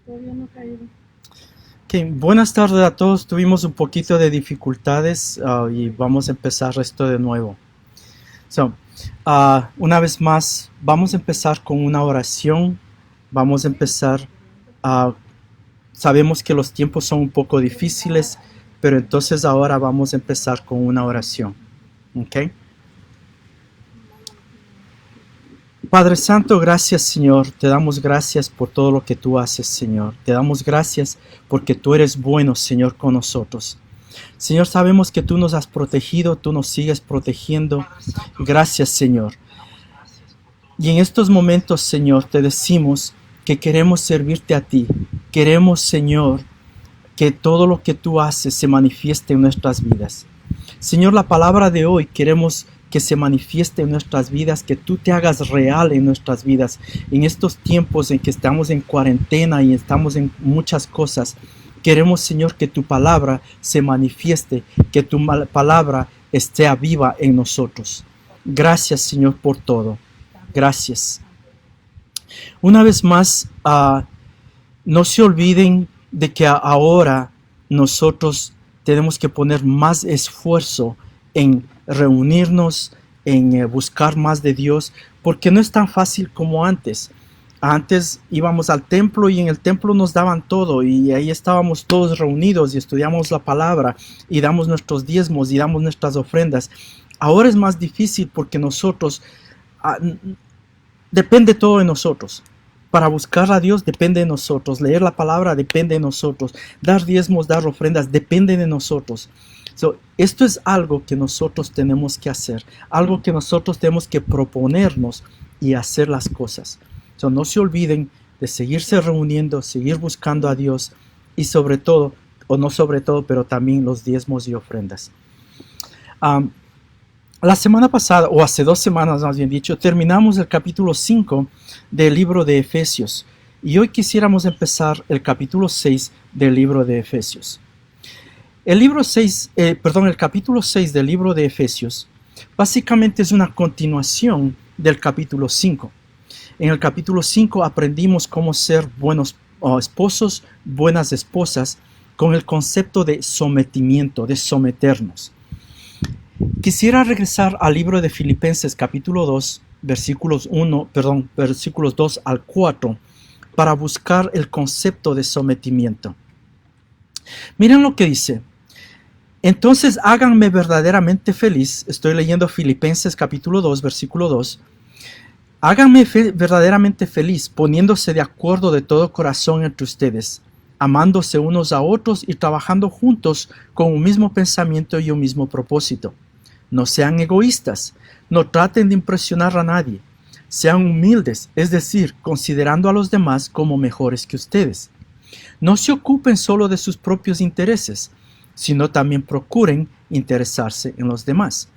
Todavía no ha caído. Okay, buenas tardes a todos. Tuvimos un poquito de dificultades y vamos a empezar esto de nuevo. Una vez más, vamos a empezar con una oración. Vamos a empezar. Sabemos que los tiempos son un poco difíciles, pero entonces ahora vamos a empezar con una oración. ¿Ok? Padre Santo, gracias Señor, te damos gracias por todo lo que tú haces, Señor. Te damos gracias porque tú eres bueno, Señor, con nosotros. Señor, sabemos que tú nos has protegido, tú nos sigues protegiendo. Gracias, Señor. Y en estos momentos, Señor, te decimos que queremos servirte a ti. Queremos, Señor, que todo lo que tú haces se manifieste en nuestras vidas. Señor, la palabra de hoy queremos que se manifieste en nuestras vidas, que tú te hagas real en nuestras vidas. En estos tiempos en que estamos en cuarentena y estamos en muchas cosas, queremos, Señor, que tu palabra se manifieste, que tu palabra esté viva en nosotros. Gracias, Señor, por todo. Gracias. Una vez más, no se olviden de que ahora nosotros tenemos que poner más esfuerzo en reunirnos, en buscar más de Dios, porque no es tan fácil como antes. Antes íbamos al templo y en el templo nos daban todo y ahí estábamos todos reunidos y estudiamos la palabra y damos nuestros diezmos y damos nuestras ofrendas. Ahora es más difícil porque nosotros, depende todo de nosotros. Para buscar a Dios depende de nosotros, leer la palabra depende de nosotros, dar diezmos, dar ofrendas depende de nosotros. Esto es algo que nosotros tenemos que hacer, algo que nosotros tenemos que proponernos y hacer las cosas. No se olviden de seguirse reuniendo, seguir buscando a Dios y sobre todo, o no sobre todo, pero también los diezmos y ofrendas. La semana pasada, o hace 2 semanas más bien dicho, terminamos el capítulo 5 del libro de Efesios. Y hoy quisiéramos empezar el capítulo 6 del libro de Efesios. El capítulo 6 del libro de Efesios básicamente es una continuación del capítulo 5. En el capítulo 5 aprendimos cómo ser buenos esposos, buenas esposas, con el concepto de sometimiento, de someternos. Quisiera regresar al libro de Filipenses capítulo 2, versículos 2 al 4, para buscar el concepto de sometimiento. Miren lo que dice. Entonces háganme verdaderamente feliz. Estoy leyendo Filipenses capítulo 2, versículo 2. Háganme verdaderamente feliz, poniéndose de acuerdo de todo corazón entre ustedes, amándose unos a otros y trabajando juntos con un mismo pensamiento y un mismo propósito. No sean egoístas, no traten de impresionar a nadie. Sean humildes, es decir, considerando a los demás como mejores que ustedes. No se ocupen solo de sus propios intereses, sino también procuren interesarse en los demás.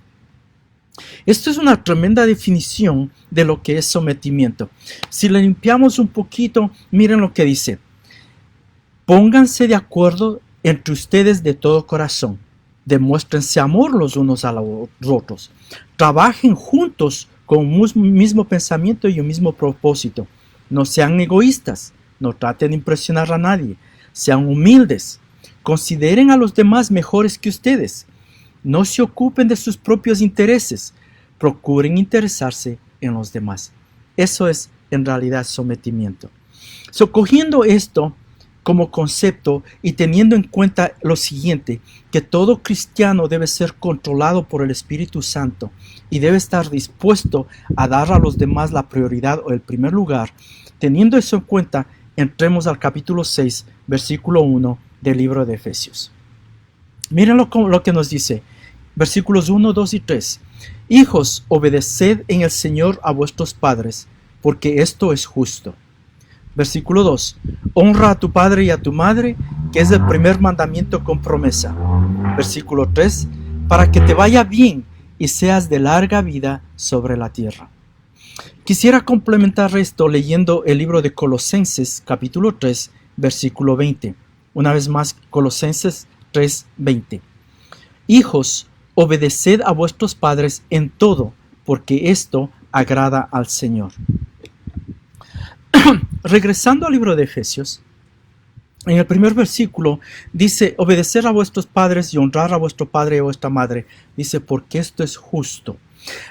Esto es una tremenda definición de lo que es sometimiento. Si le limpiamos un poquito, miren lo que dice. Pónganse de acuerdo entre ustedes de todo corazón. Demuéstrense amor los unos a los otros. Trabajen juntos con un mismo pensamiento y un mismo propósito. No sean egoístas. No traten de impresionar a nadie. Sean humildes. Consideren a los demás mejores que ustedes. No se ocupen de sus propios intereses. Procuren interesarse en los demás. Eso es en realidad sometimiento. Cogiendo esto como concepto y teniendo en cuenta lo siguiente, que todo cristiano debe ser controlado por el Espíritu Santo y debe estar dispuesto a dar a los demás la prioridad o el primer lugar, teniendo eso en cuenta, entremos al capítulo 6, versículo 1 del libro de Efesios. Miren lo que nos dice, versículos 1, 2 y 3. Hijos, obedeced en el Señor a vuestros padres, porque esto es justo. Versículo 2. Honra a tu padre y a tu madre, que es el primer mandamiento con promesa. Versículo 3. Para que te vaya bien y seas de larga vida sobre la tierra. Quisiera complementar esto leyendo el libro de Colosenses, capítulo 3, versículo 20. Una vez más, Colosenses 3, 20. Hijos, obedeced a vuestros padres en todo, porque esto agrada al Señor. Regresando al libro de Efesios, En el primer versículo dice, obedecer a vuestros padres y honrar a vuestro padre y a vuestra madre. Dice, porque esto es justo.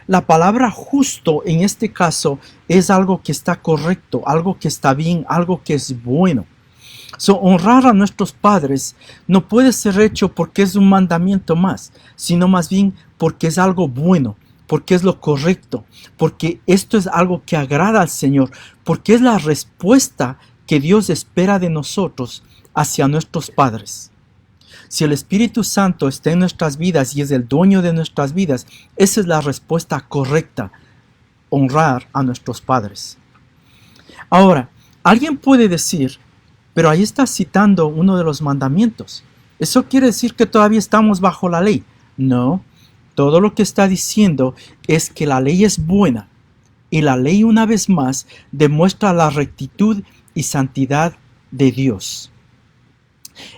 La palabra justo en este caso es algo que está correcto, algo que está bien, algo que es bueno. Honrar a nuestros padres no puede ser hecho porque es un mandamiento más, sino más bien porque es algo bueno, porque es lo correcto, porque esto es algo que agrada al Señor, porque es la respuesta que Dios espera de nosotros hacia nuestros padres. Si el Espíritu Santo está en nuestras vidas y es el dueño de nuestras vidas, esa es la respuesta correcta, honrar a nuestros padres. Ahora, alguien puede decir, pero ahí está citando uno de los mandamientos. ¿Eso quiere decir que todavía estamos bajo la ley? No, todo lo que está diciendo es que la ley es buena y la ley una vez más demuestra la rectitud y santidad de Dios.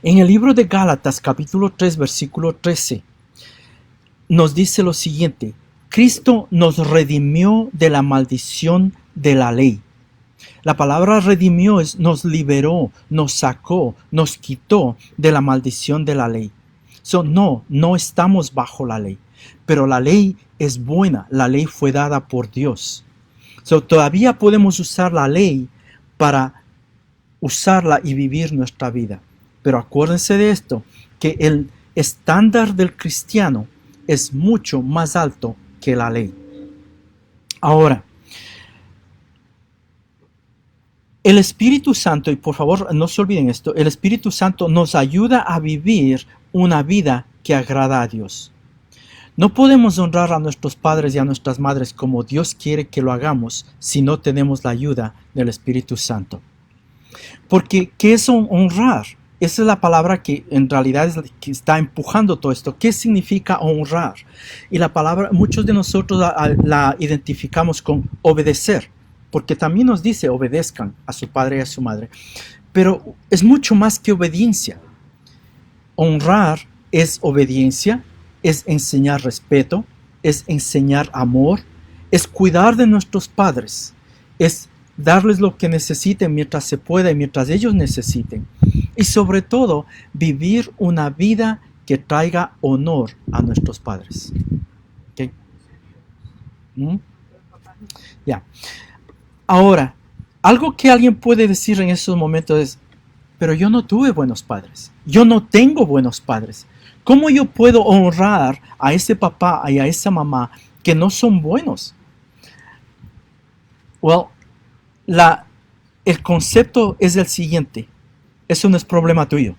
En el libro de Gálatas capítulo 3 versículo 13 nos dice lo siguiente: Cristo nos redimió de la maldición de la ley. La palabra redimió es nos liberó, nos sacó, nos quitó de la maldición de la ley. No estamos bajo la ley, pero la ley es buena, la ley fue dada por Dios. Todavía podemos usar la ley para usarla y vivir nuestra vida. Pero acuérdense de esto, que el estándar del cristiano es mucho más alto que la ley. Ahora, el Espíritu Santo, y por favor no se olviden esto, el Espíritu Santo nos ayuda a vivir una vida que agrada a Dios. No podemos honrar a nuestros padres y a nuestras madres como Dios quiere que lo hagamos si no tenemos la ayuda del Espíritu Santo. Porque, ¿qué es honrar? Esa es la palabra que en realidad es la que está empujando todo esto. ¿Qué significa honrar? Y la palabra, muchos de nosotros la identificamos con obedecer, porque también nos dice obedezcan a su padre y a su madre. Pero es mucho más que obediencia. Honrar es obediencia, es enseñar respeto, es enseñar amor, es cuidar de nuestros padres, es darles lo que necesiten mientras se pueda y mientras ellos necesiten. Y sobre todo, vivir una vida que traiga honor a nuestros padres. ¿Okay? Ya. Ahora, algo que alguien puede decir en esos momentos es, pero yo no tuve buenos padres. Yo no tengo buenos padres. ¿Cómo yo puedo honrar a ese papá y a esa mamá que no son buenos? El concepto es el siguiente. Eso no es problema tuyo.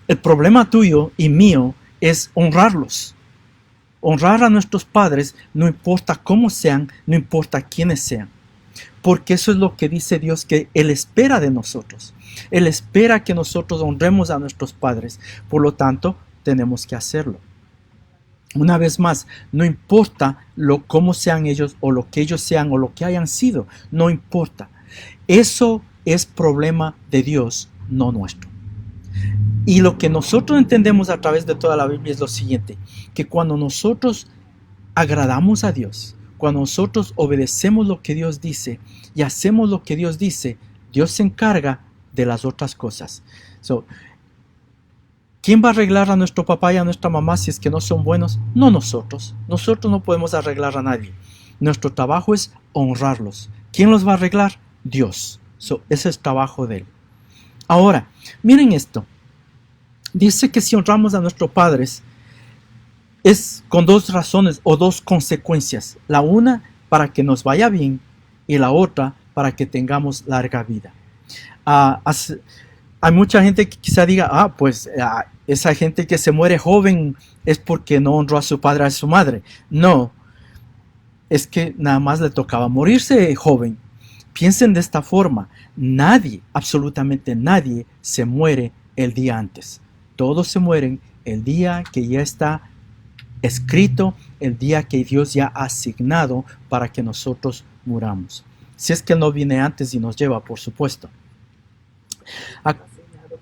El problema tuyo y mío es honrarlos. Honrar a nuestros padres, no importa cómo sean, no importa quiénes sean. Porque eso es lo que dice Dios que Él espera de nosotros. Él espera que nosotros honremos a nuestros padres. Por lo tanto, tenemos que hacerlo. Una vez más, no importa cómo sean ellos o lo que ellos sean o lo que hayan sido. No importa. Eso es problema de Dios, no nuestro. Y lo que nosotros entendemos a través de toda la Biblia es lo siguiente, que cuando nosotros agradamos a Dios, cuando nosotros obedecemos lo que Dios dice y hacemos lo que Dios dice, Dios se encarga de las otras cosas. ¿Quién va a arreglar a nuestro papá y a nuestra mamá si es que no son buenos? No nosotros. Nosotros no podemos arreglar a nadie. Nuestro trabajo es honrarlos. ¿Quién los va a arreglar? Dios. Ese es el trabajo de Él. Ahora, miren esto. Dice que si honramos a nuestros padres es con dos razones o dos consecuencias. La una, para que nos vaya bien, y la otra, para que tengamos larga vida. Hay mucha gente que quizá diga, esa gente que se muere joven es porque no honró a su padre o a su madre. No, es que nada más le tocaba morirse joven. Piensen de esta forma, nadie, absolutamente nadie, se muere el día antes. Todos se mueren el día que ya está escrito, el día que Dios ya ha asignado para que nosotros muramos. Si es que Él no viene antes y nos lleva, por supuesto.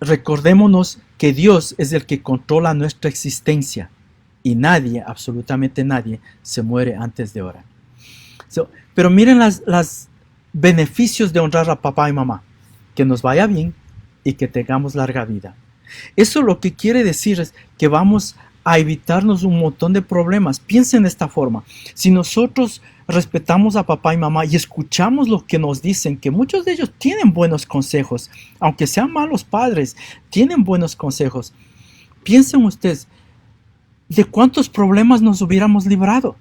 Recordémonos que Dios es el que controla nuestra existencia y nadie, absolutamente nadie, se muere antes de hora. Pero miren los beneficios de honrar a papá y mamá. Que nos vaya bien, y que tengamos larga vida. Eso lo que quiere decir es que vamos a evitarnos un montón de problemas. Piensen de esta forma. Si nosotros respetamos a papá y mamá y escuchamos lo que nos dicen, que muchos de ellos tienen buenos consejos, aunque sean malos padres, tienen buenos consejos. Piensen ustedes, ¿de cuántos problemas nos hubiéramos librado?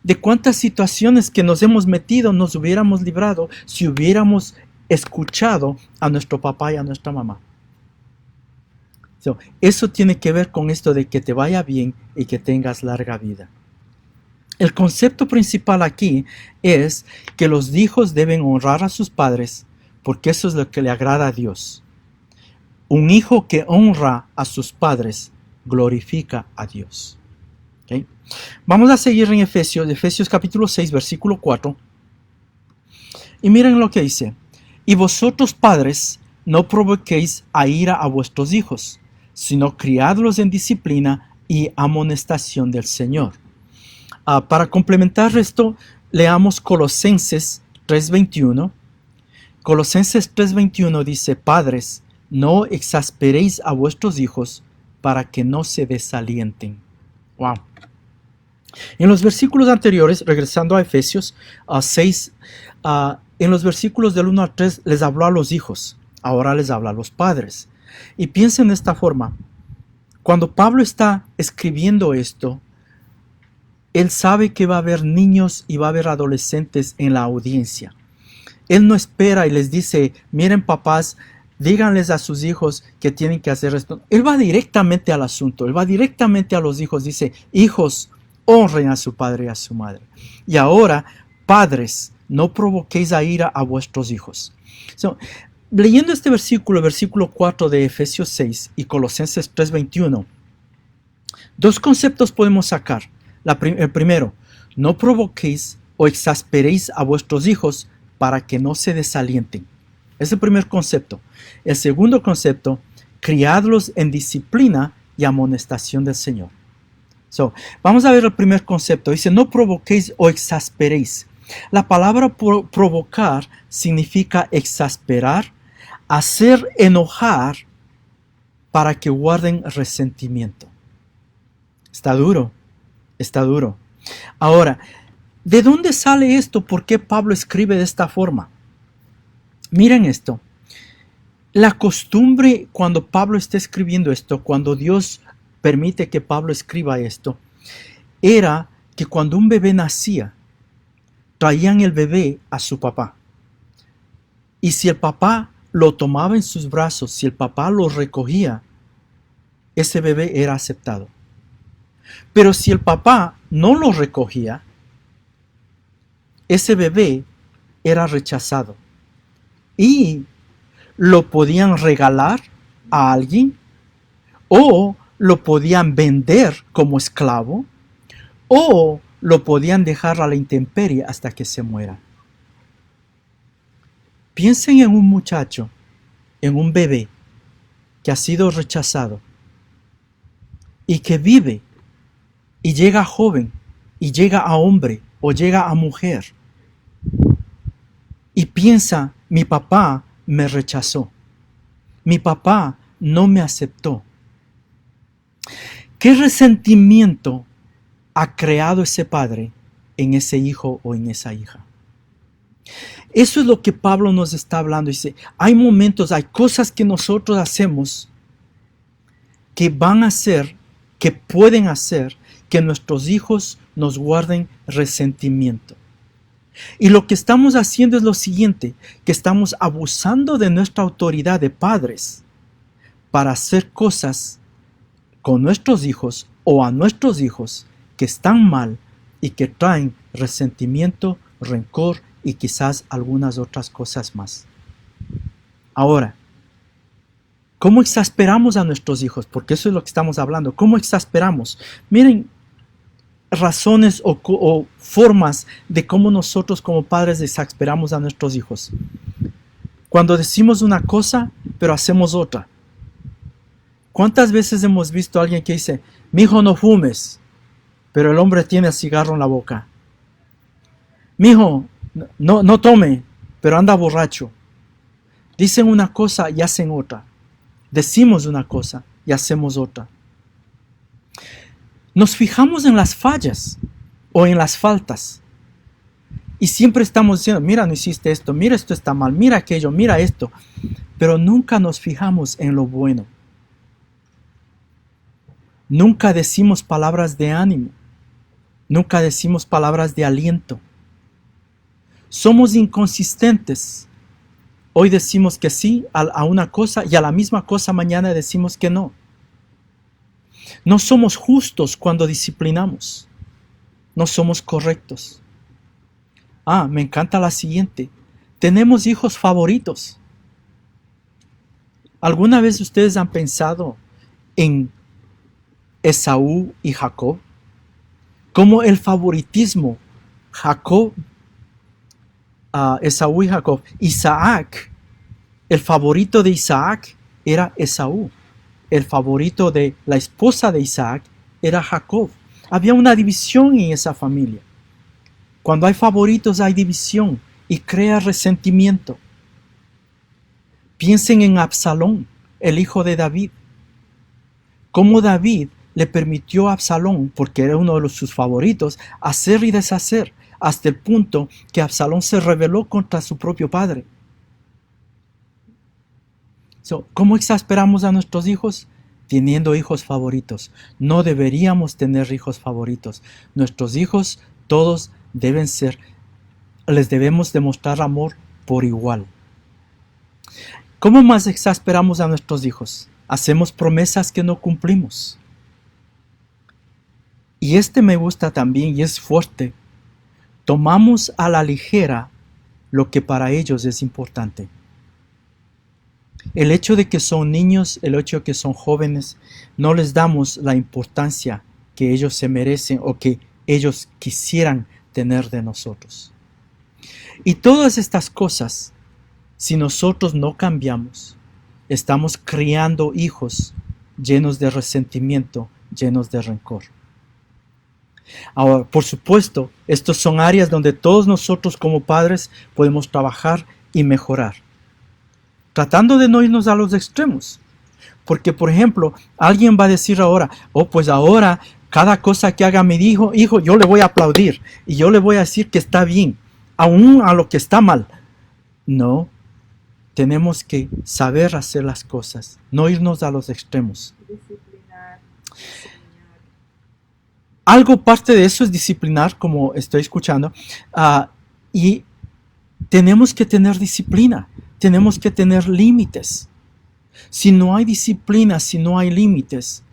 ¿De cuántas situaciones que nos hemos metido nos hubiéramos librado si hubiéramos escuchado a nuestro papá y a nuestra mamá? Eso tiene que ver con esto de que te vaya bien y que tengas larga vida. El concepto principal aquí es que los hijos deben honrar a sus padres porque eso es lo que le agrada a Dios. Un hijo que honra a sus padres glorifica a Dios. ¿Okay? Vamos a seguir en Efesios capítulo 6, versículo 4. Y miren lo que dice. Y vosotros padres no provoquéis a ira a vuestros hijos, sino criadlos en disciplina y amonestación del Señor. Para complementar esto, leamos Colosenses 3:21. Colosenses 3:21 dice, padres, no exasperéis a vuestros hijos para que no se desalienten. Wow. En los versículos anteriores, regresando a Efesios 6, en los versículos del 1 al 3 les habló a los hijos, ahora les habla a los padres. Y piensen de esta forma, cuando Pablo está escribiendo esto, él sabe que va a haber niños y va a haber adolescentes en la audiencia. Él no espera y les dice, miren papás, díganles a sus hijos que tienen que hacer esto. Él va directamente al asunto, él va directamente a los hijos, dice, hijos, honren a su padre y a su madre. Y ahora, padres, no provoquéis a ira a vuestros hijos. Leyendo este versículo 4 de Efesios 6 y Colosenses 3:21, dos conceptos podemos sacar. El primero, no provoquéis o exasperéis a vuestros hijos para que no se desalienten. Es el primer concepto. El segundo concepto, criadlos en disciplina y amonestación del Señor. Vamos a ver el primer concepto. Dice, no provoquéis o exasperéis. La palabra provocar significa exasperar, hacer enojar para que guarden resentimiento. Está duro, está duro. Ahora, ¿de dónde sale esto? ¿Por qué Pablo escribe de esta forma? Miren esto. La costumbre cuando Pablo está escribiendo esto, cuando Dios permite que Pablo escriba esto, era que cuando un bebé nacía, traían el bebé a su papá. Y si el papá lo tomaba en sus brazos, si el papá lo recogía, ese bebé era aceptado. Pero si el papá no lo recogía, ese bebé era rechazado. Y lo podían regalar a alguien, o lo podían vender como esclavo, o lo podían dejar a la intemperie hasta que se muera. Piensen en un muchacho, en un bebé que ha sido rechazado y que vive y llega joven y llega a hombre o llega a mujer y piensa, mi papá me rechazó, mi papá no me aceptó. ¿Qué resentimiento ha creado ese padre en ese hijo o en esa hija? Eso es lo que Pablo nos está hablando. Dice, hay momentos, hay cosas que nosotros hacemos que van a hacer, que pueden hacer que nuestros hijos nos guarden resentimiento. Y lo que estamos haciendo es lo siguiente, que estamos abusando de nuestra autoridad de padres para hacer cosas con nuestros hijos o a nuestros hijos que están mal y que traen resentimiento, rencor y quizás algunas otras cosas más. Ahora, ¿cómo exasperamos a nuestros hijos? Porque eso es lo que estamos hablando. ¿Cómo exasperamos? Miren, razones o formas de cómo nosotros como padres exasperamos a nuestros hijos. Cuando decimos una cosa, pero hacemos otra. ¿Cuántas veces hemos visto a alguien que dice, mijo, no fumes, pero el hombre tiene el cigarro en la boca? Mijo, no tome, pero anda borracho. Dicen una cosa y hacen otra. Decimos una cosa y hacemos otra. Nos fijamos en las fallas o en las faltas. Y siempre estamos diciendo, mira, no hiciste esto, mira, esto está mal, mira aquello, mira esto. Pero nunca nos fijamos en lo bueno. Nunca decimos palabras de ánimo. Nunca decimos palabras de aliento. Somos inconsistentes. Hoy decimos que sí a una cosa y a la misma cosa mañana decimos que no. No somos justos cuando disciplinamos. No somos correctos. Me encanta la siguiente. Tenemos hijos favoritos. ¿Alguna vez ustedes han pensado en Esaú y Jacob? Como el favoritismo, Esaú y Jacob. Isaac, el favorito de Isaac era Esaú. El favorito de la esposa de Isaac era Jacob. Había una división en esa familia. Cuando hay favoritos hay división y crea resentimiento. Piensen en Absalón, el hijo de David. Cómo David le permitió a Absalón, porque era uno de sus favoritos, hacer y deshacer, hasta el punto que Absalón se rebeló contra su propio padre. ¿Cómo exasperamos a nuestros hijos? Teniendo hijos favoritos. No deberíamos tener hijos favoritos. Nuestros hijos, todos deben ser, les debemos demostrar amor por igual. ¿Cómo más exasperamos a nuestros hijos? Hacemos promesas que no cumplimos. Y me gusta también y es fuerte. Tomamos a la ligera lo que para ellos es importante. El hecho de que son niños, el hecho de que son jóvenes, no les damos la importancia que ellos se merecen o que ellos quisieran tener de nosotros. Y todas estas cosas, si nosotros no cambiamos, estamos criando hijos llenos de resentimiento, llenos de rencor. Ahora, por supuesto, estas son áreas donde todos nosotros como padres podemos trabajar y mejorar. Tratando de no irnos a los extremos. Porque, por ejemplo, alguien va a decir ahora, pues ahora cada cosa que haga mi hijo, yo le voy a aplaudir y yo le voy a decir que está bien, aún a lo que está mal. No, tenemos que saber hacer las cosas, no irnos a los extremos. Disciplinar. Algo parte de eso es disciplinar, como estoy escuchando, y tenemos que tener disciplina. Tenemos que tener límites. Si no hay disciplina, si no hay límites,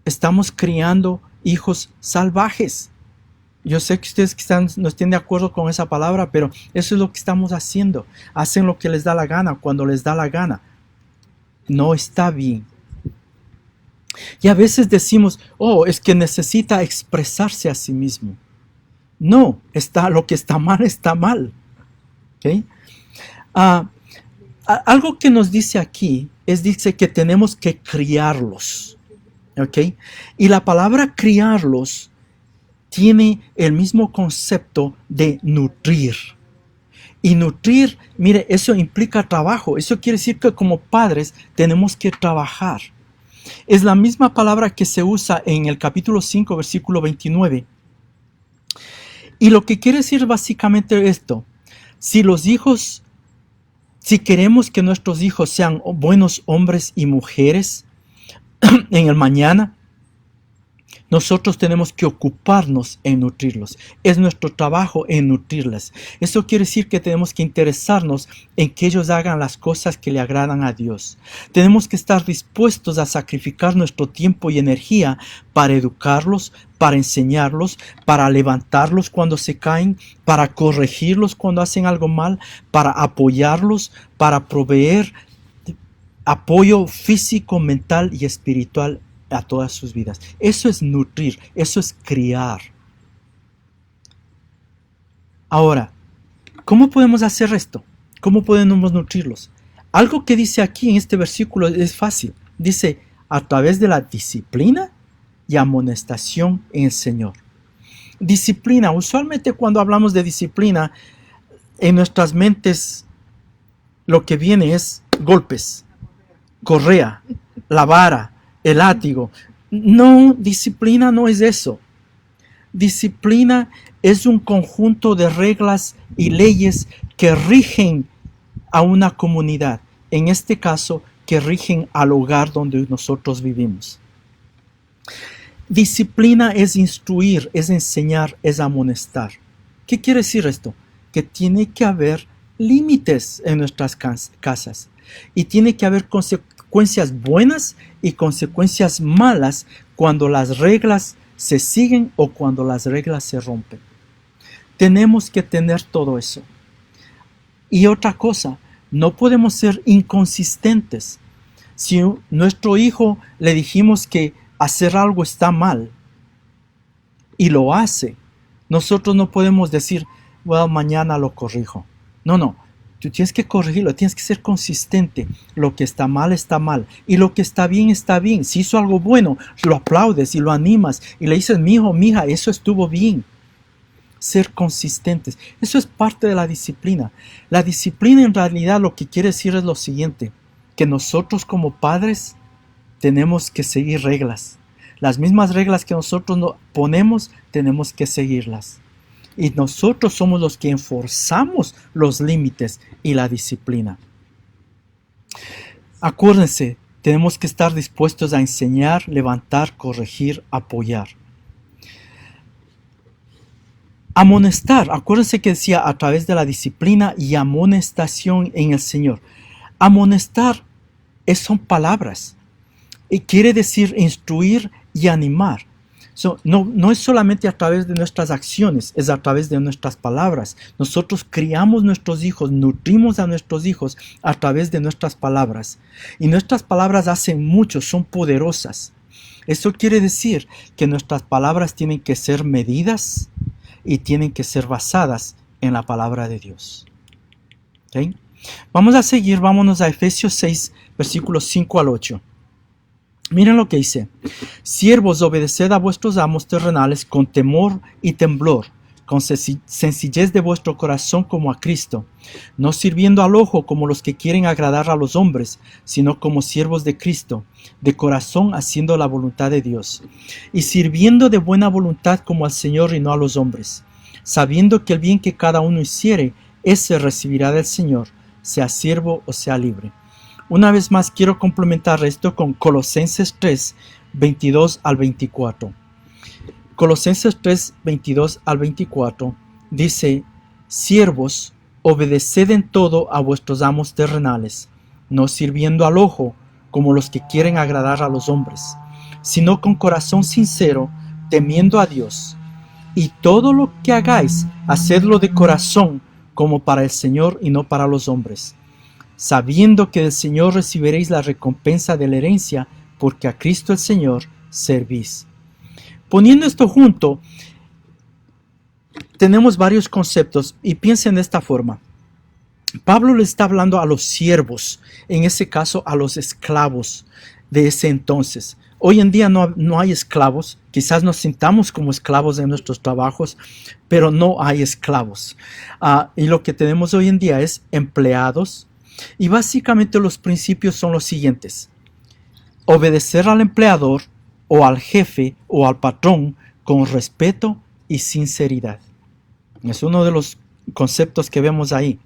estamos criando hijos salvajes. Yo sé que ustedes no estén de acuerdo con esa palabra, pero eso es lo que estamos haciendo. Hacen lo que les da la gana, cuando les da la gana. No está bien. Y a veces decimos, es que necesita expresarse a sí mismo. No, lo que está mal, está mal. ¿Okay? Algo que nos dice aquí dice que tenemos que criarlos. ¿Okay? Y la palabra criarlos tiene el mismo concepto de nutrir. Y nutrir, mire, eso implica trabajo. Eso quiere decir que como padres tenemos que trabajar. Es la misma palabra que se usa en el capítulo 5, versículo 29. Y lo que quiere decir básicamente esto: si queremos que nuestros hijos sean buenos hombres y mujeres en el mañana, nosotros tenemos que ocuparnos en nutrirlos. Es nuestro trabajo en nutrirles. Eso quiere decir que tenemos que interesarnos en que ellos hagan las cosas que le agradan a Dios. Tenemos que estar dispuestos a sacrificar nuestro tiempo y energía para educarlos, para enseñarlos, para levantarlos cuando se caen, para corregirlos cuando hacen algo mal, para apoyarlos, para proveer apoyo físico, mental y espiritual a todas sus vidas. Eso es nutrir, eso es criar. Ahora, ¿cómo podemos hacer esto? ¿Cómo podemos nutrirlos? Algo que dice aquí en este versículo es fácil. Dice, a través de la disciplina y amonestación en el Señor. Disciplina. Usualmente cuando hablamos de disciplina, en nuestras mentes lo que viene es golpes, correa, la vara, el látigo. No, disciplina no es eso. Disciplina es un conjunto de reglas y leyes que rigen a una comunidad. En este caso, que rigen al hogar donde nosotros vivimos. Disciplina es instruir, es enseñar, es amonestar. ¿Qué quiere decir esto? Que tiene que haber límites en nuestras casas y tiene que haber consecuencias buenas y consecuencias malas cuando las reglas se siguen o cuando las reglas se rompen. Tenemos que tener todo eso. Y otra cosa, no podemos ser inconsistentes. Si nuestro hijo le dijimos que hacer algo está mal y lo hace, nosotros no podemos decir, well, mañana lo corrijo. No, tú tienes que corregirlo, tienes que ser consistente. Lo que está mal y lo que está bien está bien. Si hizo algo bueno, lo aplaudes y lo animas y le dices, mi hijo, mija, eso estuvo bien. Ser consistentes, eso es parte de la disciplina. La disciplina en realidad lo que quiere decir es lo siguiente, que nosotros como padres tenemos que seguir reglas. Las mismas reglas que nosotros nos ponemos, tenemos que seguirlas. Y nosotros somos los que enforzamos los límites y la disciplina. Acuérdense, tenemos que estar dispuestos a enseñar, levantar, corregir, apoyar. Amonestar, acuérdense que decía a través de la disciplina y amonestación en el Señor. Amonestar son palabras y quiere decir instruir y animar. No es solamente a través de nuestras acciones, es a través de nuestras palabras. Nosotros criamos nuestros hijos, nutrimos a nuestros hijos a través de nuestras palabras. Y nuestras palabras hacen mucho, son poderosas. Eso quiere decir que nuestras palabras tienen que ser medidas y tienen que ser basadas en la palabra de Dios. ¿Okay? Vamos a seguir, vámonos a Efesios 6, versículos 5 al 8. Miren lo que dice. Siervos, obedeced a vuestros amos terrenales con temor y temblor, con sencillez de vuestro corazón como a Cristo, no sirviendo al ojo como los que quieren agradar a los hombres, sino como siervos de Cristo, de corazón haciendo la voluntad de Dios, y sirviendo de buena voluntad como al Señor y no a los hombres, sabiendo que el bien que cada uno hiciere, ese recibirá del Señor, sea siervo o sea libre. Una vez más quiero complementar esto con Colosenses 3, 22 al 24. Colosenses 3, 22 al 24 dice, siervos, obedeced en todo a vuestros amos terrenales, no sirviendo al ojo como los que quieren agradar a los hombres, sino con corazón sincero, temiendo a Dios. Y todo lo que hagáis, hacedlo de corazón como para el Señor y no para los hombres, sabiendo que del Señor recibiréis la recompensa de la herencia, porque a Cristo el Señor servís. Poniendo esto junto, tenemos varios conceptos y piensen de esta forma. Pablo le está hablando a los siervos, en ese caso a los esclavos de ese entonces. Hoy en día no hay esclavos, quizás nos sintamos como esclavos en nuestros trabajos, pero no hay esclavos. Y lo que tenemos hoy en día es empleados. Y básicamente los principios son los siguientes. Obedecer al empleador o al jefe o al patrón con respeto y sinceridad. Es uno de los conceptos que vemos ahí.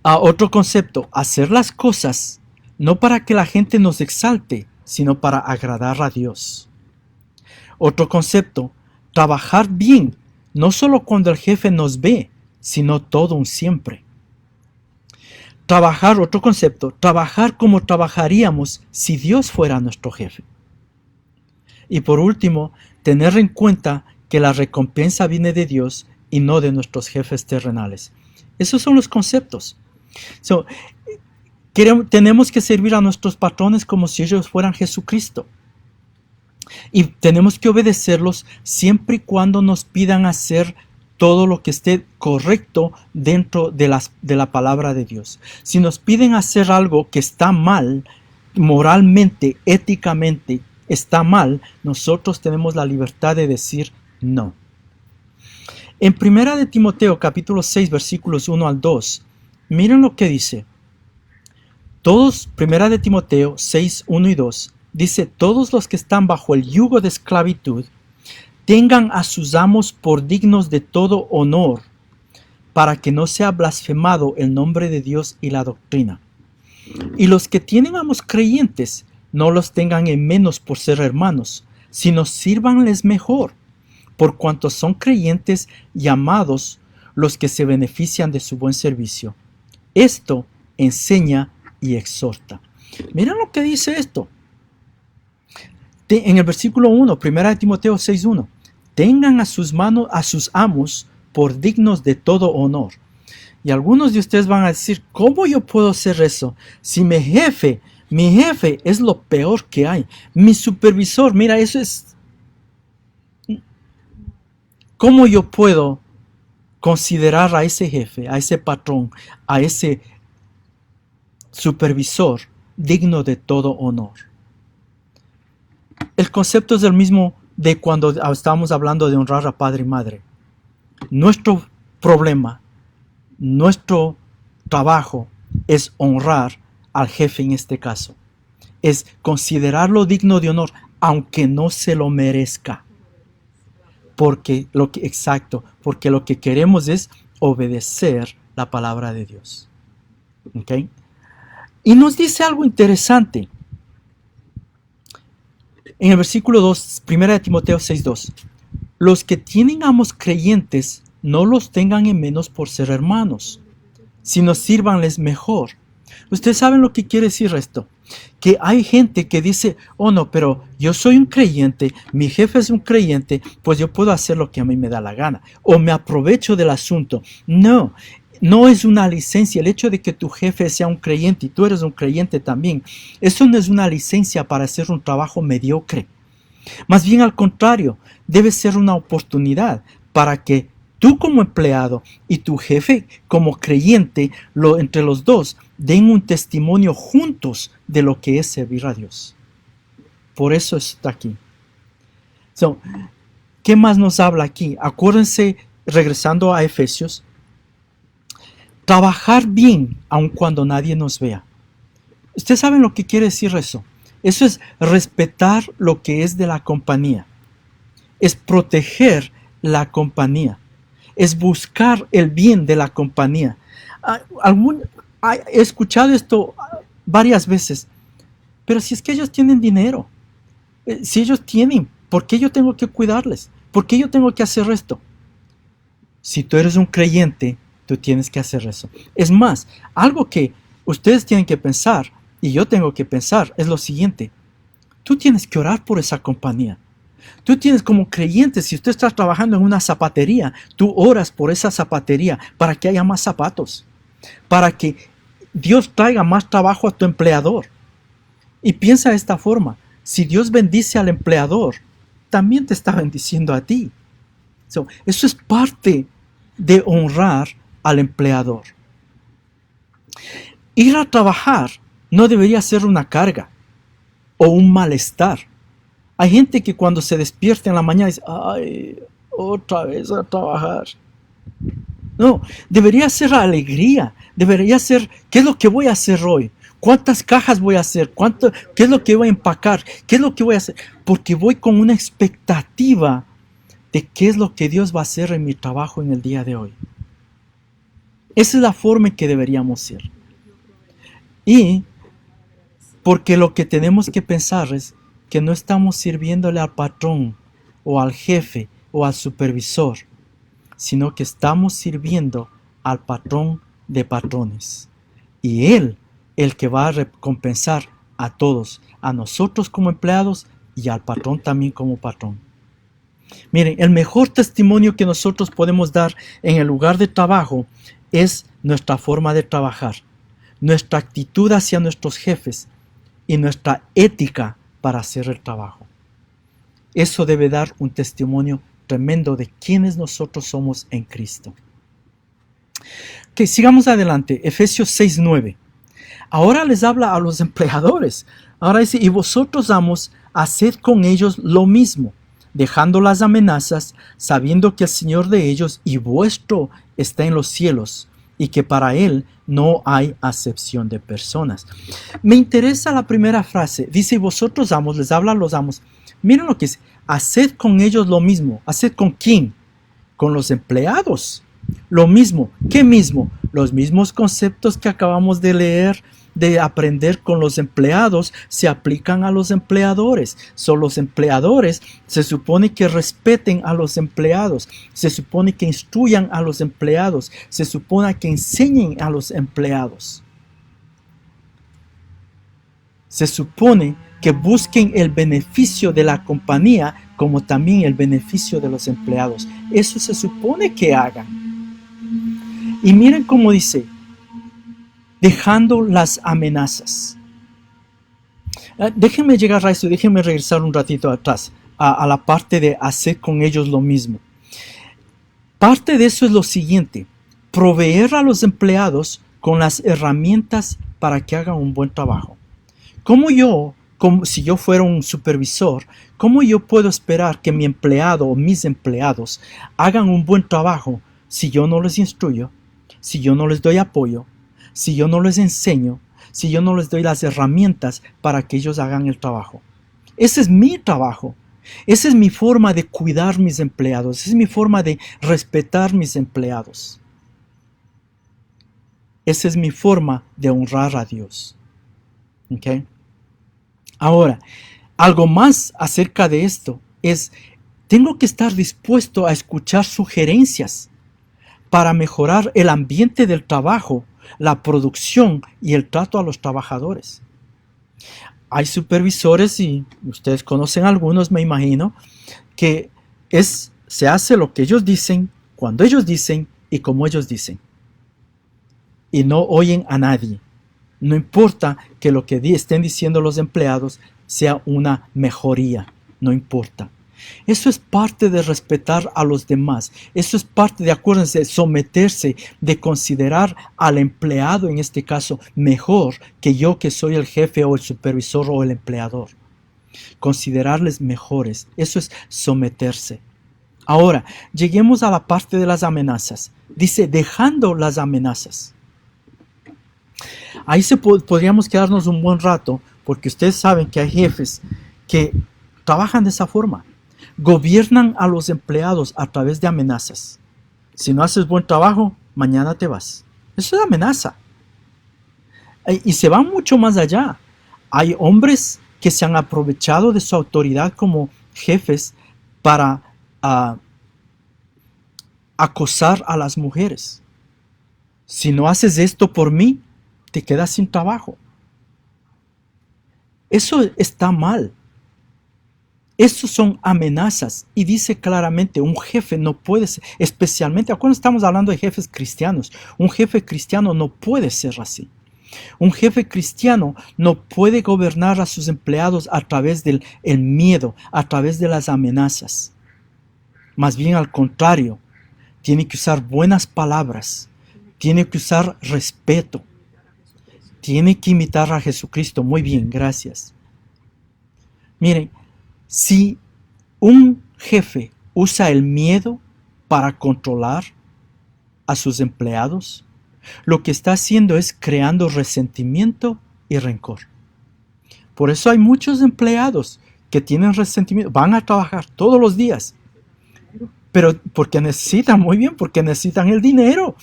Otro concepto, hacer las cosas no para que la gente nos exalte, sino para agradar a Dios. Otro concepto, trabajar bien, no solo cuando el jefe nos ve, sino todo un siempre. Otro concepto, trabajar como trabajaríamos si Dios fuera nuestro jefe. Y por último, tener en cuenta que la recompensa viene de Dios y no de nuestros jefes terrenales. Esos son los conceptos. Tenemos que servir a nuestros patrones como si ellos fueran Jesucristo. Y tenemos que obedecerlos siempre y cuando nos pidan hacer todo lo que esté correcto dentro de la palabra de Dios. Si nos piden hacer algo que está mal, moralmente, éticamente, está mal, nosotros tenemos la libertad de decir no. En 1 de Timoteo capítulo 6 versículos 1 al 2, miren lo que dice. Todos, primera de Timoteo 6, 1 y 2, dice, todos los que están bajo el yugo de esclavitud, tengan a sus amos por dignos de todo honor, para que no sea blasfemado el nombre de Dios y la doctrina. Y los que tienen amos creyentes, no los tengan en menos por ser hermanos, sino sírvanles mejor, por cuanto son creyentes y amados los que se benefician de su buen servicio. Esto enseña y exhorta. Miren lo que dice esto. En el versículo 1, 1 Timoteo 6:1, tengan a sus amos por dignos de todo honor. Y algunos de ustedes van a decir, ¿cómo yo puedo hacer eso? Si mi jefe es lo peor que hay. Mi supervisor, mira, eso es... ¿Cómo yo puedo considerar a ese jefe, a ese patrón, a ese supervisor digno de todo honor? El concepto es el mismo de cuando estábamos hablando de honrar a padre y madre. Nuestro problema, nuestro trabajo es honrar al jefe en este caso. Es considerarlo digno de honor, aunque no se lo merezca. Porque lo que queremos es obedecer la palabra de Dios. ¿Okay? Y nos dice algo interesante. En el versículo 2, 1 Timoteo 6:2, los que tienen amos creyentes, no los tengan en menos por ser hermanos, sino sírvanles mejor. Ustedes saben lo que quiere decir esto. Que hay gente que dice, oh no, pero yo soy un creyente, mi jefe es un creyente, pues yo puedo hacer lo que a mí me da la gana. O me aprovecho del asunto. No, no es una licencia. El hecho de que tu jefe sea un creyente y tú eres un creyente también, eso no es una licencia para hacer un trabajo mediocre. Más bien al contrario, debe ser una oportunidad para que tú como empleado y tu jefe como creyente, entre los dos, den un testimonio juntos de lo que es servir a Dios. Por eso está aquí. ¿Qué más nos habla aquí? Acuérdense, regresando a Efesios, trabajar bien aun cuando nadie nos vea. Ustedes saben lo que quiere decir eso. Eso es respetar lo que es de la compañía. Es proteger la compañía. Es buscar el bien de la compañía. He escuchado esto varias veces. Pero si es que ellos tienen dinero, si ellos tienen, ¿por qué yo tengo que cuidarles? ¿Por qué yo tengo que hacer esto? Si tú eres un creyente, tú tienes que hacer eso. Es más, algo que ustedes tienen que pensar, y yo tengo que pensar, es lo siguiente. Tú tienes que orar por esa compañía. Tú tienes como creyente, si usted está trabajando en una zapatería, tú oras por esa zapatería para que haya más zapatos, para que Dios traiga más trabajo a tu empleador. Y piensa de esta forma, si Dios bendice al empleador, también te está bendiciendo a ti. Eso es parte de honrar al empleador. Ir a trabajar no debería ser una carga o un malestar. Hay gente que cuando se despierta en la mañana dice, ay, otra vez a trabajar. No, debería ser alegría, debería ser, ¿qué es lo que voy a hacer hoy? ¿Cuántas cajas voy a hacer? ¿Qué es lo que voy a empacar? ¿Qué es lo que voy a hacer? Porque voy con una expectativa de qué es lo que Dios va a hacer en mi trabajo en el día de hoy. Esa es la forma en que deberíamos ser. Y porque lo que tenemos que pensar es que no estamos sirviéndole al patrón o al jefe o al supervisor, sino que estamos sirviendo al patrón de patrones. Y Él, el que va a recompensar a todos, a nosotros como empleados y al patrón también como patrón. Miren, el mejor testimonio que nosotros podemos dar en el lugar de trabajo es nuestra forma de trabajar, nuestra actitud hacia nuestros jefes y nuestra ética para hacer el trabajo. Eso debe dar un testimonio tremendo de quiénes nosotros somos en Cristo. Ok, sigamos adelante. Efesios 6:9. Ahora les habla a los empleadores. Ahora dice, y vosotros amos, haced con ellos lo mismo, dejando las amenazas, sabiendo que el Señor de ellos y vuestro está en los cielos, y que para Él no hay acepción de personas. Me interesa la primera frase. Dice, vosotros amos, les habla a los amos. Miren lo que es, haced con ellos lo mismo. ¿Haced con quién? Con los empleados. Lo mismo. ¿Qué mismo? Los mismos conceptos que acabamos de leer, de aprender con los empleados, se aplican a los empleadores. Son los empleadores, se supone que respeten a los empleados, se supone que instruyan a los empleados, se supone que enseñen a los empleados. Se supone que busquen el beneficio de la compañía como también el beneficio de los empleados. Eso se supone que hagan. Y miren cómo dice, dejando las amenazas. Déjenme llegar a eso, déjenme regresar un ratito atrás, a la parte de hacer con ellos lo mismo. Parte de eso es lo siguiente, proveer a los empleados con las herramientas para que hagan un buen trabajo. Como si yo fuera un supervisor, ¿cómo yo puedo esperar que mi empleado o mis empleados hagan un buen trabajo si yo no les instruyo, si yo no les doy apoyo, si yo no les enseño, si yo no les doy las herramientas para que ellos hagan el trabajo? Ese es mi trabajo. Esa es mi forma de cuidar mis empleados. Esa es mi forma de respetar mis empleados. Esa es mi forma de honrar a Dios. ¿Okay? Ahora, algo más acerca de esto es, tengo que estar dispuesto a escuchar sugerencias para mejorar el ambiente del trabajo, la producción y el trato a los trabajadores. Hay supervisores, y ustedes conocen algunos, me imagino, que se hace lo que ellos dicen, cuando ellos dicen y como ellos dicen. Y no oyen a nadie. No importa que lo que estén diciendo los empleados sea una mejoría, no importa. Eso es parte de respetar a los demás. Eso es parte de, acuérdense, someterse, de considerar al empleado, en este caso, mejor que yo, que soy el jefe o el supervisor o el empleador. Considerarles mejores. Eso es someterse. Ahora, lleguemos a la parte de las amenazas. Dice, dejando las amenazas. Ahí podríamos quedarnos un buen rato, porque ustedes saben que hay jefes que trabajan de esa forma. Gobiernan a los empleados a través de amenazas. Si no haces buen trabajo, mañana te vas. Eso es amenaza. Y se va mucho más allá. Hay hombres que se han aprovechado de su autoridad como jefes para acosar a las mujeres. Si no haces esto por mí, te quedas sin trabajo. Eso está mal. Estos son amenazas, y dice claramente, un jefe no puede ser, especialmente cuando estamos hablando de jefes cristianos, un jefe cristiano no puede ser así. Un jefe cristiano no puede gobernar a sus empleados a través del miedo, a través de las amenazas. Más bien al contrario, tiene que usar buenas palabras, tiene que usar respeto, tiene que imitar a Jesucristo. Muy bien, gracias. Miren, si un jefe usa el miedo para controlar a sus empleados, lo que está haciendo es creando resentimiento y rencor. Por eso hay muchos empleados que tienen resentimiento, van a trabajar todos los días, pero porque necesitan, muy bien, porque necesitan el dinero,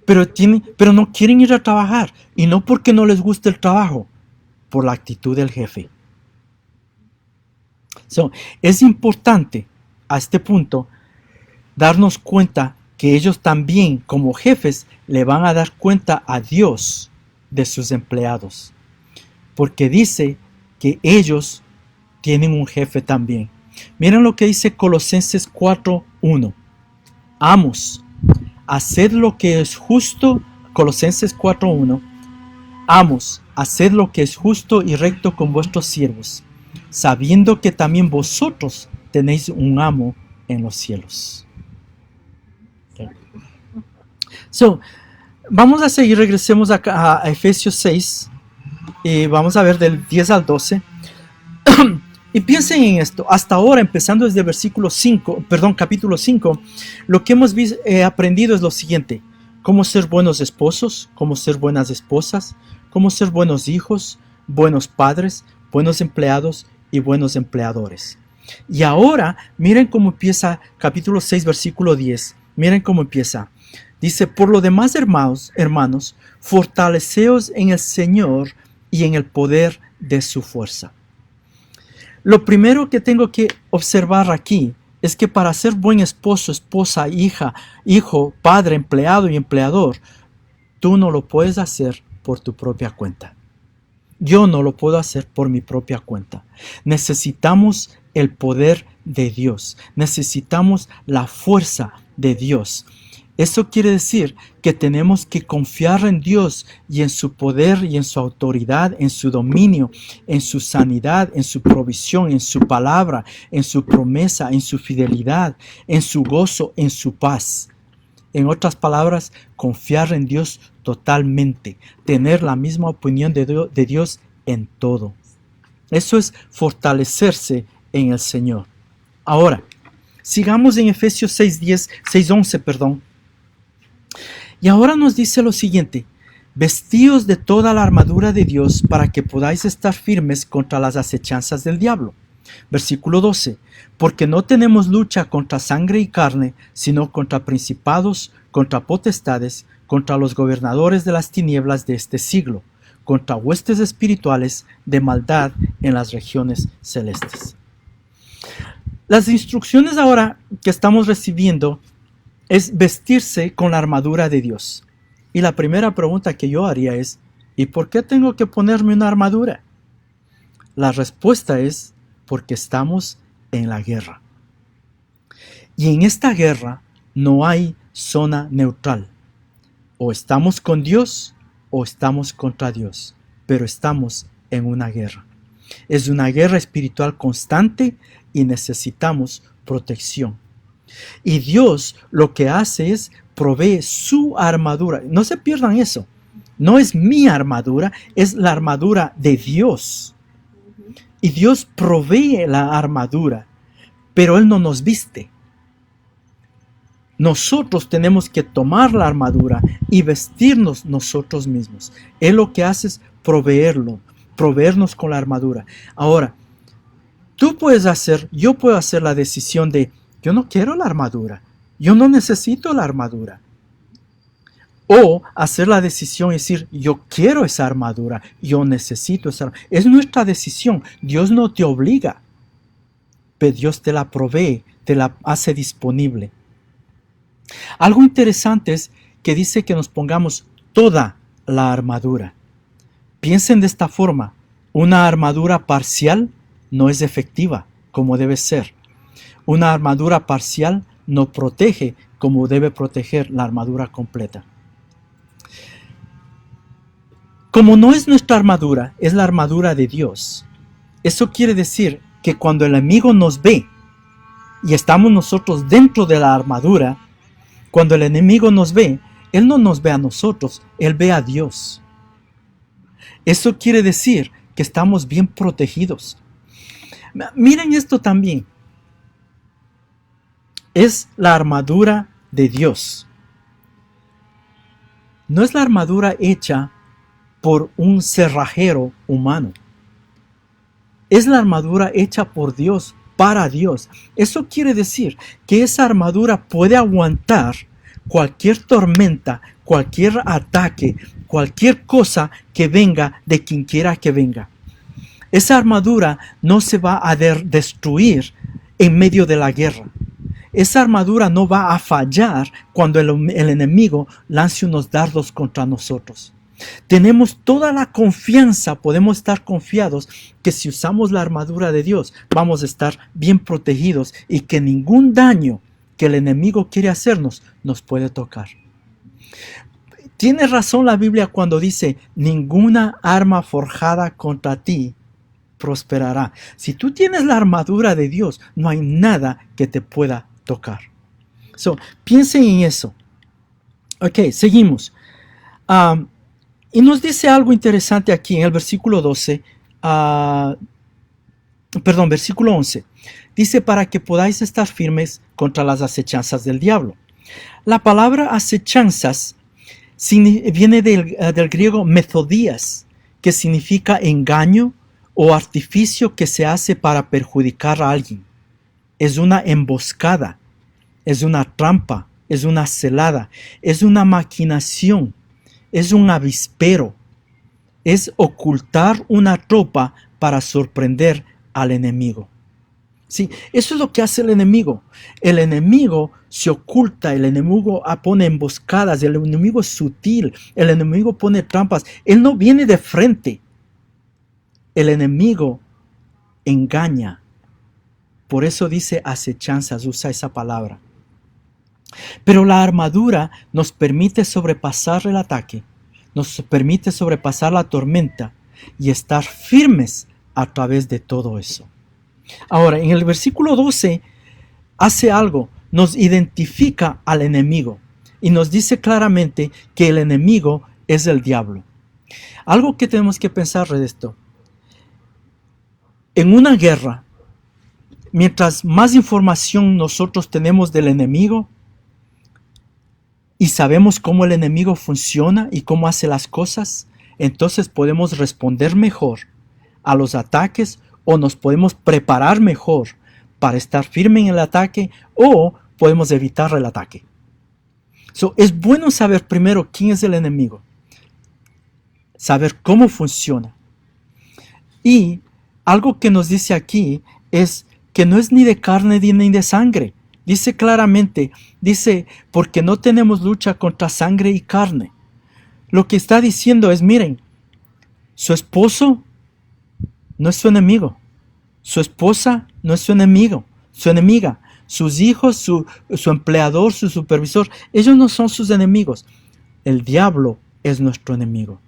pero no quieren ir a trabajar, y no porque no les guste el trabajo, por la actitud del jefe. Es importante a este punto darnos cuenta que ellos también, como jefes, le van a dar cuenta a Dios de sus empleados, porque dice que ellos tienen un jefe también. Miren lo que dice Colosenses 4:1. Amos, haced lo que es justo. Colosenses 4:1. Amos, haced lo que es justo y recto con vuestros siervos, sabiendo que también vosotros tenéis un amo en los cielos. Okay. Vamos a seguir, regresemos a Efesios 6 y vamos a ver del 10 al 12. Y piensen en esto, hasta ahora, empezando desde capítulo 5, lo que hemos aprendido es lo siguiente. cómo ser buenos esposos, cómo ser buenas esposas, cómo ser buenos hijos, buenos padres, buenos empleados y buenos empleadores. Y ahora, miren cómo empieza capítulo 6, versículo 10. Miren cómo empieza. Dice, por lo demás, hermanos, fortaleceos en el Señor y en el poder de su fuerza. Lo primero que tengo que observar aquí es que para ser buen esposo, esposa, hija, hijo, padre, empleado y empleador, tú no lo puedes hacer por tu propia cuenta. Yo no lo puedo hacer por mi propia cuenta. Necesitamos el poder de Dios. Necesitamos la fuerza de Dios. Eso quiere decir que tenemos que confiar en Dios y en su poder y en su autoridad, en su dominio, en su sanidad, en su provisión, en su palabra, en su promesa, en su fidelidad, en su gozo, en su paz. En otras palabras, confiar en Dios totalmente, tener la misma opinión de Dios en todo. Eso es fortalecerse en el Señor. Ahora, sigamos en Efesios 6:11. Y ahora nos dice lo siguiente: vestíos de toda la armadura de Dios para que podáis estar firmes contra las acechanzas del diablo. Versículo 12. Porque no tenemos lucha contra sangre y carne, sino contra principados, contra potestades, contra los gobernadores de las tinieblas de este siglo, contra huestes espirituales de maldad en las regiones celestes. Las instrucciones ahora que estamos recibiendo es vestirse con la armadura de Dios. Y la primera pregunta que yo haría es, ¿y por qué tengo que ponerme una armadura? La respuesta es porque estamos en la guerra. Y en esta guerra no hay zona neutral. O estamos con Dios o estamos contra Dios, pero estamos en una guerra. Es una guerra espiritual constante y necesitamos protección. Y Dios lo que hace es provee su armadura. No se pierdan eso. No es mi armadura, es la armadura de Dios. Y Dios provee la armadura, pero Él no nos viste. Nosotros tenemos que tomar la armadura y vestirnos nosotros mismos. Él lo que hace es proveernos con la armadura. Ahora, yo puedo hacer la decisión de, yo no quiero la armadura, yo no necesito la armadura. O hacer la decisión y decir, yo quiero esa armadura, yo necesito esa armadura. Es nuestra decisión, Dios no te obliga, pero Dios te la provee, te la hace disponible. Algo interesante es que dice que nos pongamos toda la armadura. Piensen de esta forma, una armadura parcial no es efectiva como debe ser. Una armadura parcial no protege como debe proteger la armadura completa. Como no es nuestra armadura, es la armadura de Dios. Eso quiere decir que cuando el enemigo nos ve y estamos nosotros dentro de la armadura, cuando el enemigo nos ve, Él no nos ve a nosotros, Él ve a Dios. Eso quiere decir que estamos bien protegidos. Miren esto también. Es la armadura de Dios. No es la armadura hecha por un cerrajero humano. Es la armadura hecha por Dios, para Dios. Eso quiere decir que esa armadura puede aguantar cualquier tormenta, cualquier ataque, cualquier cosa que venga de quien quiera que venga. Esa armadura no se va a destruir en medio de la guerra. Esa armadura no va a fallar cuando el enemigo lance unos dardos contra nosotros. Tenemos toda la confianza, podemos estar confiados que si usamos la armadura de Dios vamos a estar bien protegidos y que ningún daño que el enemigo quiere hacernos nos puede tocar. Tiene razón la Biblia cuando dice, ninguna arma forjada contra ti prosperará. Si tú tienes la armadura de Dios, no hay nada que te pueda tocar. Piensen en eso. Ok, seguimos. Y nos dice algo interesante aquí en el versículo 11. Dice, para que podáis estar firmes contra las acechanzas del diablo. La palabra acechanzas Viene del griego metodías, que significa engaño o artificio que se hace para perjudicar a alguien. Es una emboscada, es una trampa, es una celada, es una maquinación, es un avispero, es ocultar una tropa para sorprender al enemigo. Sí, eso es lo que hace el enemigo. El enemigo se oculta, el enemigo pone emboscadas, el enemigo es sutil, el enemigo pone trampas. Él no viene de frente. El enemigo engaña. Por eso dice acechanzas, usa esa palabra. Pero la armadura nos permite sobrepasar el ataque, nos permite sobrepasar la tormenta y estar firmes a través de todo eso. Ahora, en el versículo 12 hace algo, nos identifica al enemigo y nos dice claramente que el enemigo es el diablo. Algo que tenemos que pensar de esto. En una guerra, mientras más información nosotros tenemos del enemigo y sabemos cómo el enemigo funciona y cómo hace las cosas, entonces podemos responder mejor a los ataques o nos podemos preparar mejor para estar firme en el ataque o podemos evitar el ataque. Es bueno saber primero quién es el enemigo, saber cómo funciona. Y algo que nos dice aquí es que no es ni de carne ni de sangre. Dice claramente, porque no tenemos lucha contra sangre y carne. Lo que está diciendo es, miren, su esposo no es su enemigo. Su esposa no es su enemigo, su enemiga. Sus hijos, su empleador, su supervisor, ellos no son sus enemigos. El diablo es nuestro enemigo.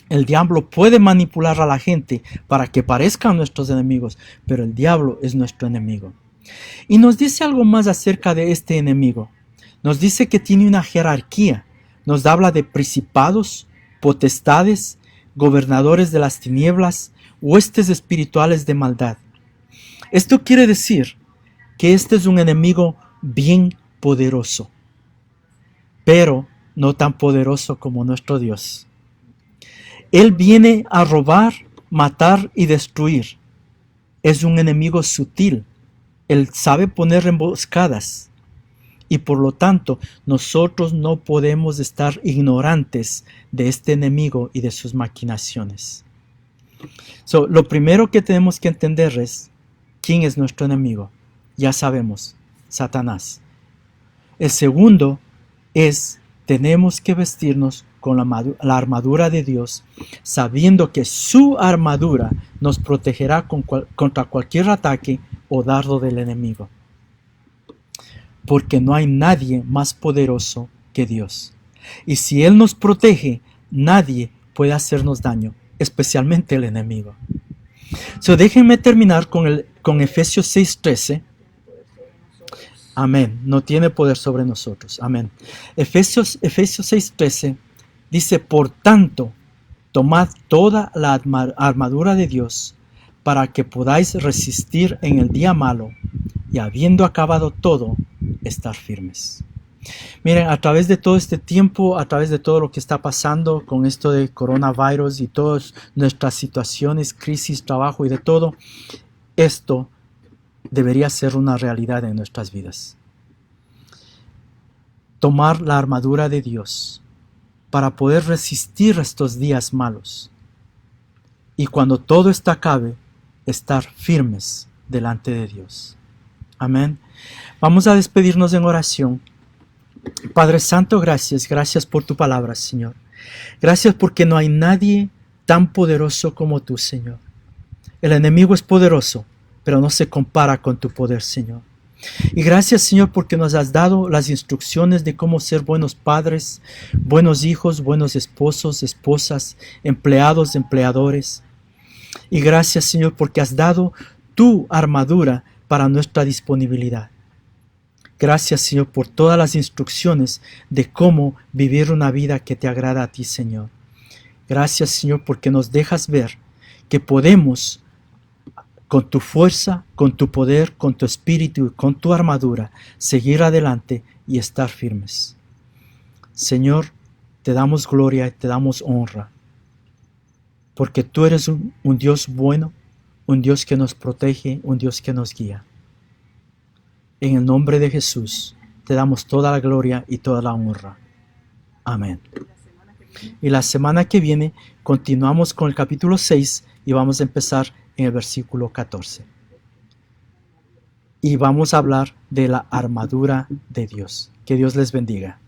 El diablo puede manipular a la gente para que parezcan nuestros enemigos, pero el diablo es nuestro enemigo. Y nos dice algo más acerca de este enemigo. Nos dice que tiene una jerarquía. Nos habla de principados, potestades, gobernadores de las tinieblas, huestes espirituales de maldad. Esto quiere decir que este es un enemigo bien poderoso, pero no tan poderoso como nuestro Dios. Él viene a robar, matar y destruir. Es un enemigo sutil. Él sabe poner emboscadas. Y por lo tanto, nosotros no podemos estar ignorantes de este enemigo y de sus maquinaciones. Lo primero que tenemos que entender es quién es nuestro enemigo. Ya sabemos, Satanás. El segundo es, tenemos que vestirnos con la armadura de Dios, sabiendo que su armadura nos protegerá contra cualquier ataque o dardo del enemigo. Porque no hay nadie más poderoso que Dios. Y si Él nos protege, nadie puede hacernos daño, especialmente el enemigo. Déjenme terminar con Efesios 6:13. Amén. No tiene poder sobre nosotros. Amén. Efesios 6:13 dice, por tanto, tomad toda la armadura de Dios para que podáis resistir en el día malo y habiendo acabado todo, estar firmes. Miren, a través de todo este tiempo, a través de todo lo que está pasando con esto de coronavirus y todas nuestras situaciones, crisis, trabajo y de todo, esto debería ser una realidad en nuestras vidas. Tomar la armadura de Dios para poder resistir estos días malos. Y cuando todo esto acabe, estar firmes delante de Dios. Amén. Vamos a despedirnos en oración. Padre Santo, gracias por tu palabra, Señor. Gracias porque no hay nadie tan poderoso como tú, Señor. El enemigo es poderoso, pero no se compara con tu poder, Señor. Y gracias, Señor, porque nos has dado las instrucciones de cómo ser buenos padres, buenos hijos, buenos esposos, esposas, empleados, empleadores. Y gracias, Señor, porque has dado tu armadura para nuestra disponibilidad. Gracias, Señor, por todas las instrucciones de cómo vivir una vida que te agrada a ti, Señor. Gracias, Señor, porque nos dejas ver que podemos, con tu fuerza, con tu poder, con tu espíritu y con tu armadura, seguir adelante y estar firmes. Señor, te damos gloria y te damos honra, porque tú eres un Dios bueno, un Dios que nos protege, un Dios que nos guía. En el nombre de Jesús, te damos toda la gloria y toda la honra. Amén. Y la semana que viene continuamos con el capítulo 6 y vamos a empezar en el versículo 14. Y vamos a hablar de la armadura de Dios. Que Dios les bendiga.